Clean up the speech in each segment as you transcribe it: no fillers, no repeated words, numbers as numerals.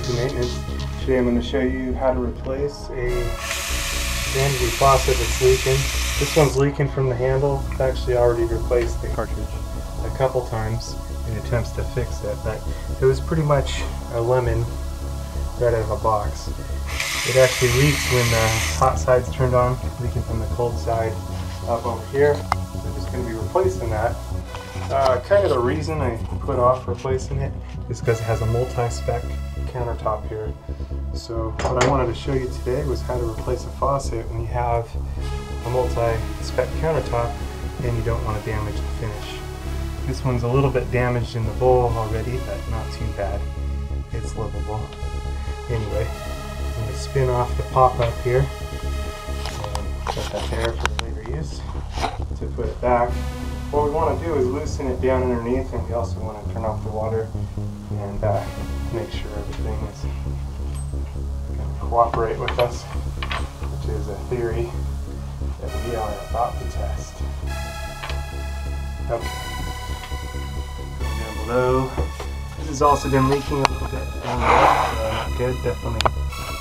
to maintenance. Today I'm going to show you how to replace a vanity faucet that's leaking. This one's leaking from the handle. I've actually already replaced the cartridge a couple times in attempts to fix it, but it was pretty much a lemon right out of a box. It actually leaks when the hot side's turned on, leaking from the cold side up over here. I'm just going to be replacing that. Kind of the reason I put off replacing it is because it has a multi-spec countertop here. So what I wanted to show you today was how to replace a faucet when you have a multi-spec countertop and you don't want to damage the finish. This one's a little bit damaged in the bowl already, but not too bad. It's livable. Anyway, I'm going to spin off the pop-up here and put that there for later use to put it back. What we want to do is loosen it down underneath, and we also want to turn off the water and make sure everything is going to cooperate with us, which is a theory that we are about to test. Okay. Down below. This has also been leaking a little bit down there, so not good. Definitely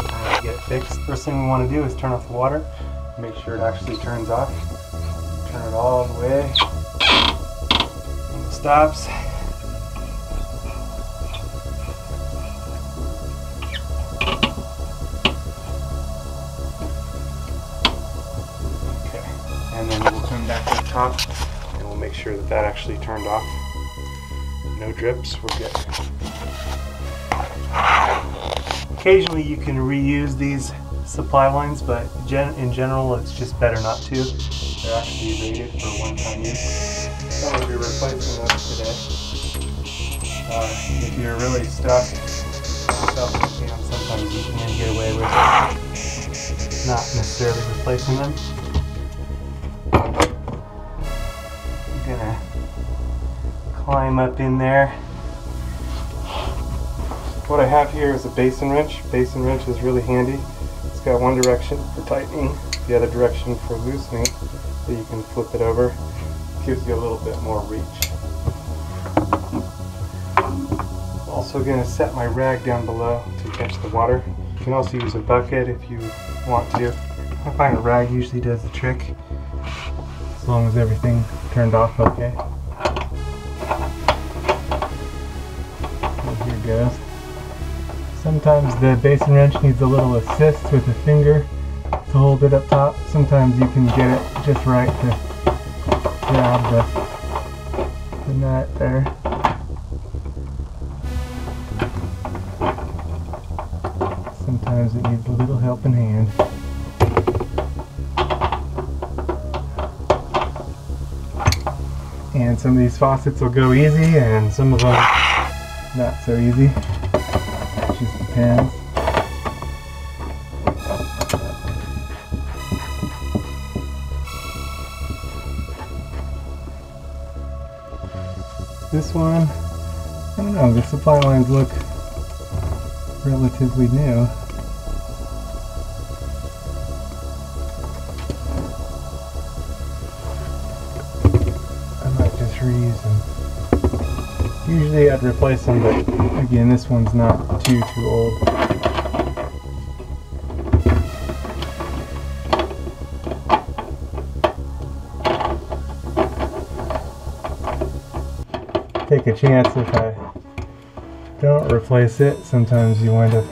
trying to get it fixed. First thing we want to do is turn off the water, make sure it actually turns off. Turn it all the way. And it stops. Okay, and then we'll come back up top and we'll make sure that that actually turned off. No drips, we're good. Occasionally you can reuse these supply lines, but in general it's just better not to. They're actually rated for one-time use. So I'm going to be replacing those today. If you're really stuck, sometimes you can get away with not necessarily replacing them. I'm going to climb up in there. What I have here is a basin wrench. Basin wrench is really handy. It's got one direction for tightening, the other direction for loosening, so you can flip it over. It gives you a little bit more reach. I'm also going to set my rag down below to catch the water. You can also use a bucket if you want to. I find a rag usually does the trick, as long as everything turned off okay. Here it goes. Sometimes the basin wrench needs a little assist with the finger to hold it up top. Sometimes you can get it just right to grab the nut there. Sometimes it needs a little helping hand. And some of these faucets will go easy and some of them not so easy. It just depends. This one, I don't know, the supply lines look relatively new. I might just reuse them. Usually I'd replace them, but again, this one's not too old. Take a chance if I don't replace it. Sometimes you wind up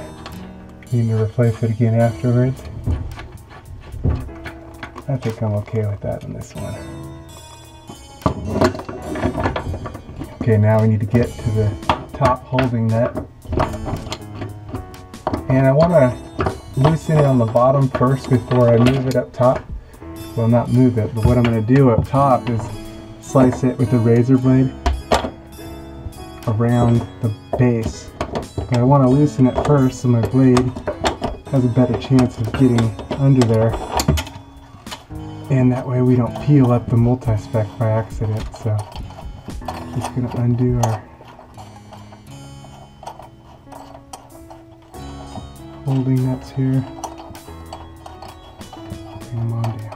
needing to replace it again afterwards. I think I'm okay with that on this one. Okay, now we need to get to the top holding nut. And I want to loosen it on the bottom first before I move it up top. Well, not move it, but what I'm going to do up top is slice it with a razor blade around the base. But I want to loosen it first so my blade has a better chance of getting under there. And that way we don't peel up the multi-spec by accident. So just going to undo our holding nuts here. Bring them on down.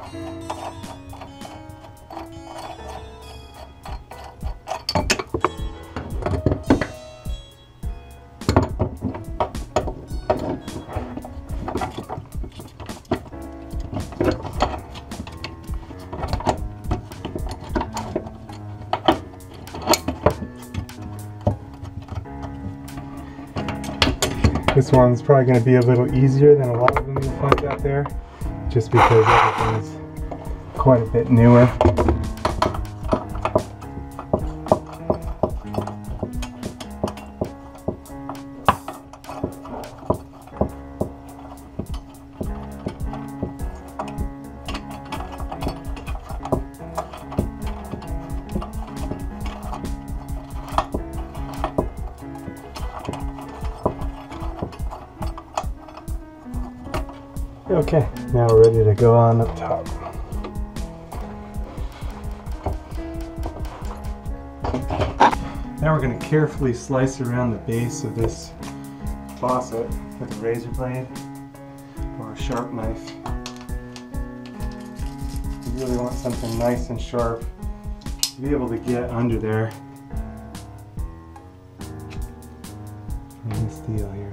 This one's probably going to be a little easier than a lot of them you'll find out there, just because everything's quite a bit newer. Okay, now we're ready to go on up top. Now we're going to carefully slice around the base of this faucet with a razor blade or a sharp knife. You really want something nice and sharp to be able to get under there from this deal here.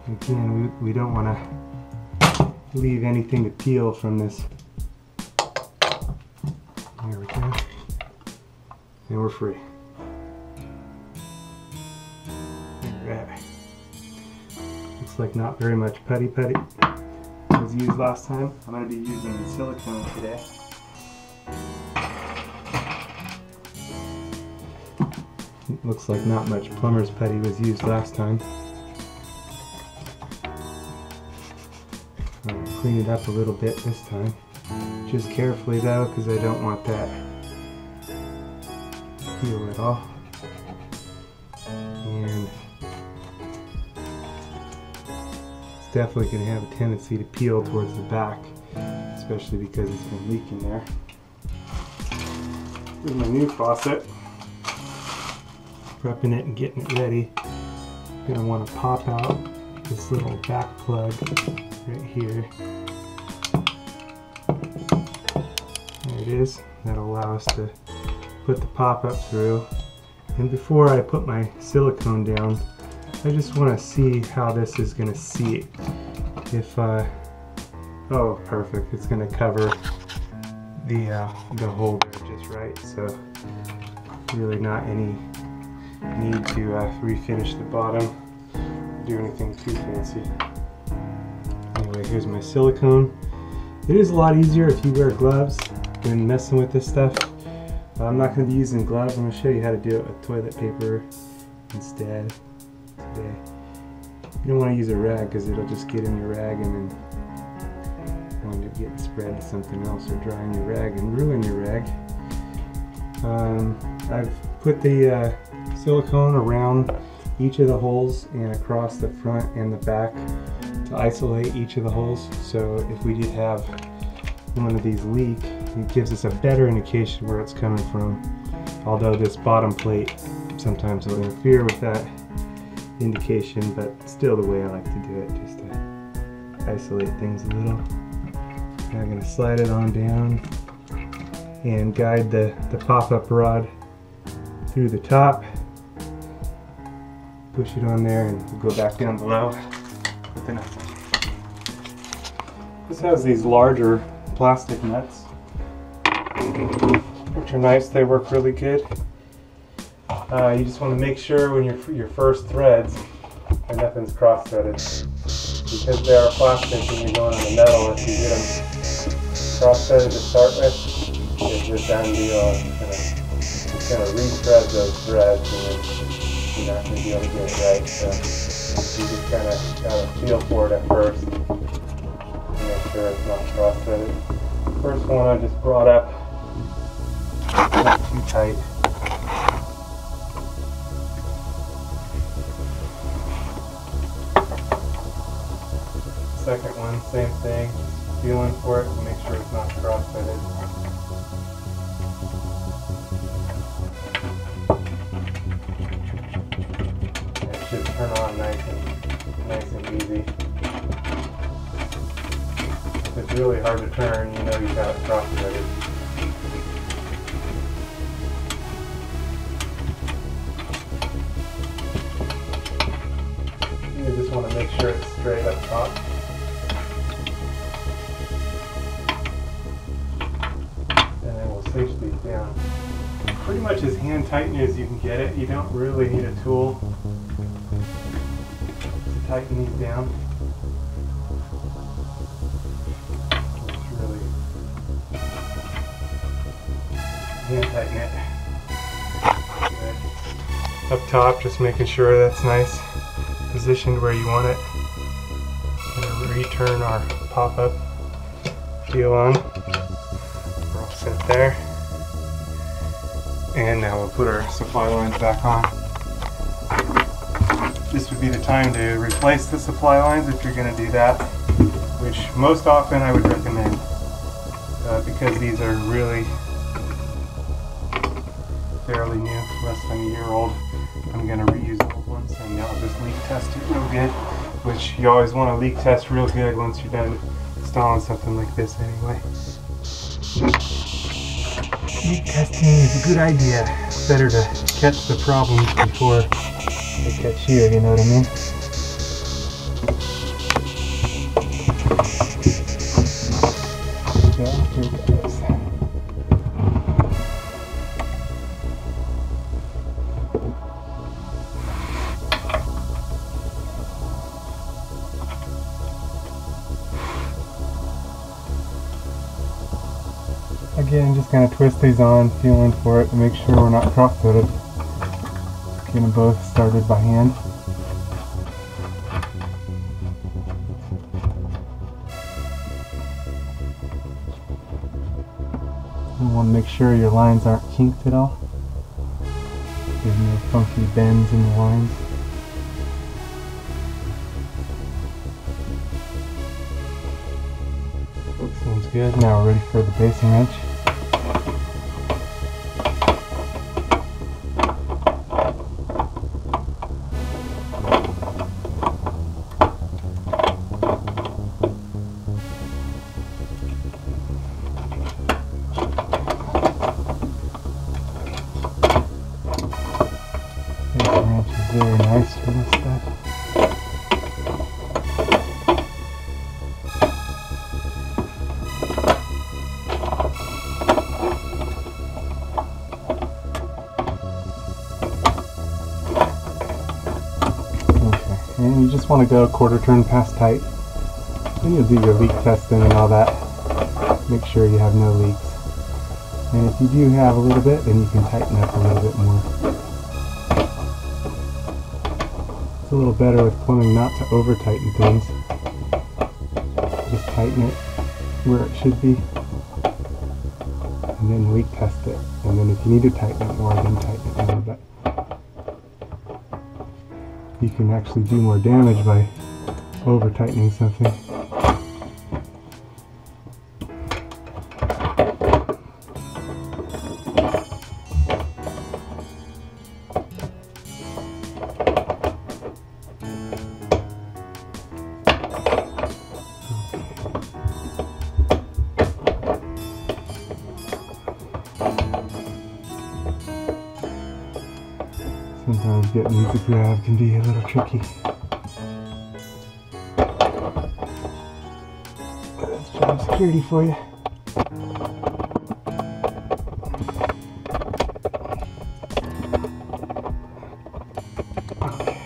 Again, we don't want to leave anything to peel from this. There we go. And we're free. Alright. Looks like not very much putty was used last time. I'm going to be using silicone today. It looks like not much plumber's putty was used last time. Clean it up a little bit this time. Just carefully though, because I don't want that to peel at all. And it's definitely going to have a tendency to peel towards the back, especially because it's been leaking there. Here's my new faucet. Prepping it and getting it ready. I'm going to want to pop out this little back plug right here. There it is. That'll allow us to put the pop-up through. And before I put my silicone down, I just want to see how this is going to seat. If oh, perfect. It's going to cover the hole there just right. So really not any need to refinish the bottom, do anything too fancy. Anyway, here's my silicone. It is a lot easier if you wear gloves when messing with this stuff. I'm not going to be using gloves. I'm going to show you how to do it with toilet paper instead today. You don't want to use a rag because it'll just get in your rag and then wind up getting spread to something else, or drying your rag and ruin your rag. I've put the silicone around each of the holes and across the front and the back to isolate each of the holes. So if we did have one of these leak, it gives us a better indication where it's coming from. Although this bottom plate sometimes will interfere with that indication, but still the way I like to do it, just to isolate things a little. Now I'm going to slide it on down and guide the pop-up rod through the top. Push it on there and we'll go back down below. This has these larger plastic nuts, which are nice. They work really good. You just want to make sure when your first threads and nothing's cross-threaded, because they are plastic and you're going on the metal. If you get them cross-threaded to start with, it's just done deal. It's going to re-thread those threads, and then you're not going to be able to get it right. So you just kind of got to feel for it at first. Make sure it's not cross-threaded. First one I just brought up, not too tight. Second one, same thing, just feeling for it to make sure it's not cross-threaded. It should turn on nice and easy. If it's really hard to turn, you know you've got it cross-threaded. sure it's straight up top. And then we'll cinch these down. Pretty much as hand tight as you can get it. You don't really need a tool to tighten these down. Just really hand tighten it. Good. Up top, just making sure that's nice, positioned where you want it. Gonna return our pop-up seal on. We're all set there. And now we'll put our supply lines back on. This would be the time to replace the supply lines if you're going to do that, which most often I would recommend because these are really fairly new, less than a year old. I'm going to reuse old ones and I'll just leak test it real good, which you always want to leak test real good once you're done installing something like this anyway. Leak testing is a good idea. It's better to catch the problems before they catch you, you know what I mean? So, here it goes. Again, just going to twist these on, feeling for it to make sure we're not cross-threaded. Get them both started by hand. You want to make sure your lines aren't kinked at all. There's no funky bends in the lines. Sounds good. Now we're ready for the basing wrench. Basing wrench is very nice for this stuff. And you just want to go a quarter turn past tight. Then you'll do your leak testing and all that. Make sure you have no leaks. And if you do have a little bit, then you can tighten up a little bit more. It's a little better with plumbing not to over tighten things. Just tighten it where it should be. And then leak test it. And then if you need to tighten it more, then tighten it a little bit. You can actually do more damage by over tightening something. Sometimes getting these to grab can be a little tricky. That's job security for you. Okay.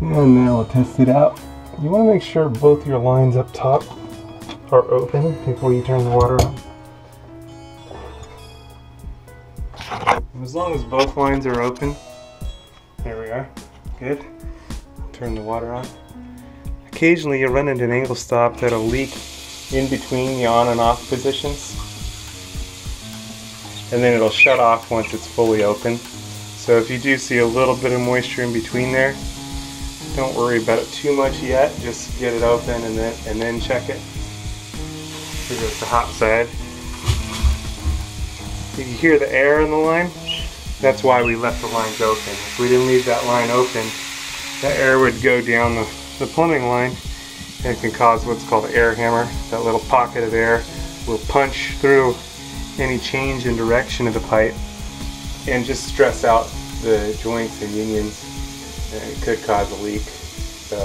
And now we'll test it out. You want to make sure both your lines up top are open before you turn the water on. As long as both lines are open, there we are, good. Turn the water on. Occasionally you'll run into an angle stop that'll leak in between the on and off positions. And then it'll shut off once it's fully open. So if you do see a little bit of moisture in between there, don't worry about it too much yet. Just get it open and then check it. Here goes the hot side. You can hear the air in the line. That's why we left the lines open. If we didn't leave that line open, the air would go down the plumbing line and it can cause what's called an air hammer. That little pocket of air will punch through any change in direction of the pipe and just stress out the joints and unions, and it could cause a leak. so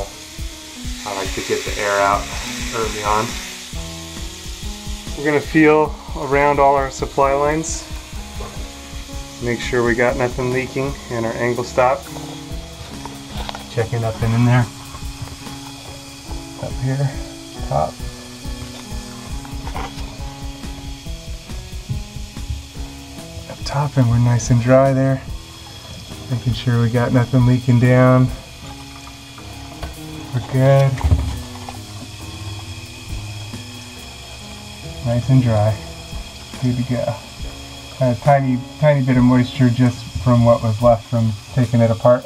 I like to get the air out early on. We're going to feel around all our supply lines. Make sure we got nothing leaking in our angle stop. Checking up and in there. Up here, top. Up top, and we're nice and dry there. Making sure we got nothing leaking down. We're good. Nice and dry. Good to go. A tiny bit of moisture just from what was left from taking it apart.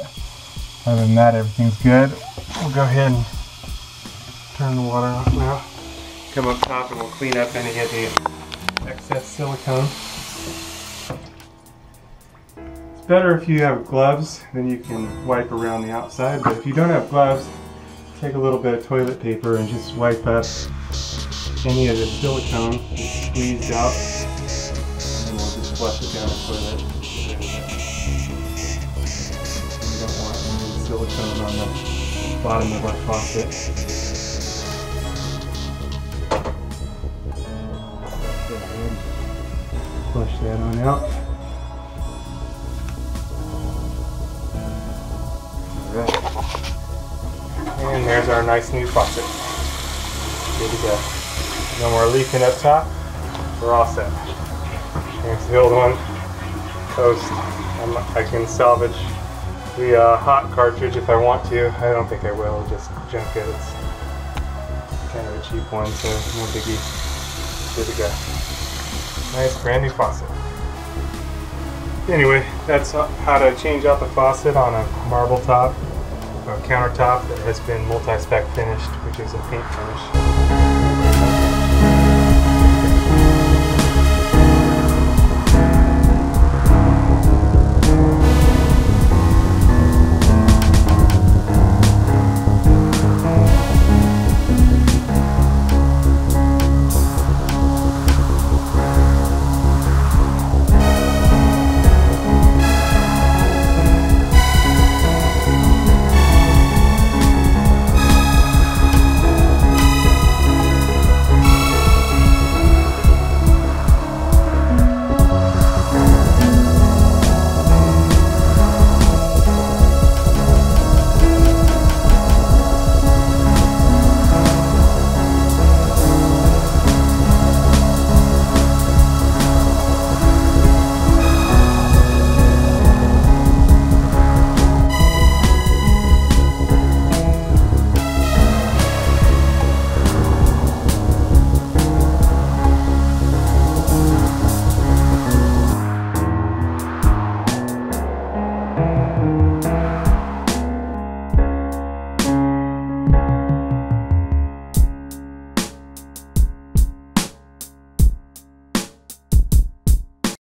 Other than that, everything's good. We'll go ahead and turn the water off now. Come up top and we'll clean up any of the excess silicone. It's better if you have gloves, then you can wipe around the outside, but if you don't have gloves, take a little bit of toilet paper and just wipe up any of the silicone that's squeezed out, and we'll just flush it down the toilet. We don't want any silicone on the bottom of our faucet. Go ahead, flush that on out. Alright. And there's our nice new faucet. Good to go. No more leaking up top. We're all set. Here's the old one. Toast. I can salvage the hot cartridge if I want to. I don't think I will. I'll just junk it. It's kind of a cheap one, so no biggie. Good to go. Nice brand new faucet. Anyway, that's how to change out the faucet on a marble top, a countertop that has been multi-spec finished, which is a paint finish.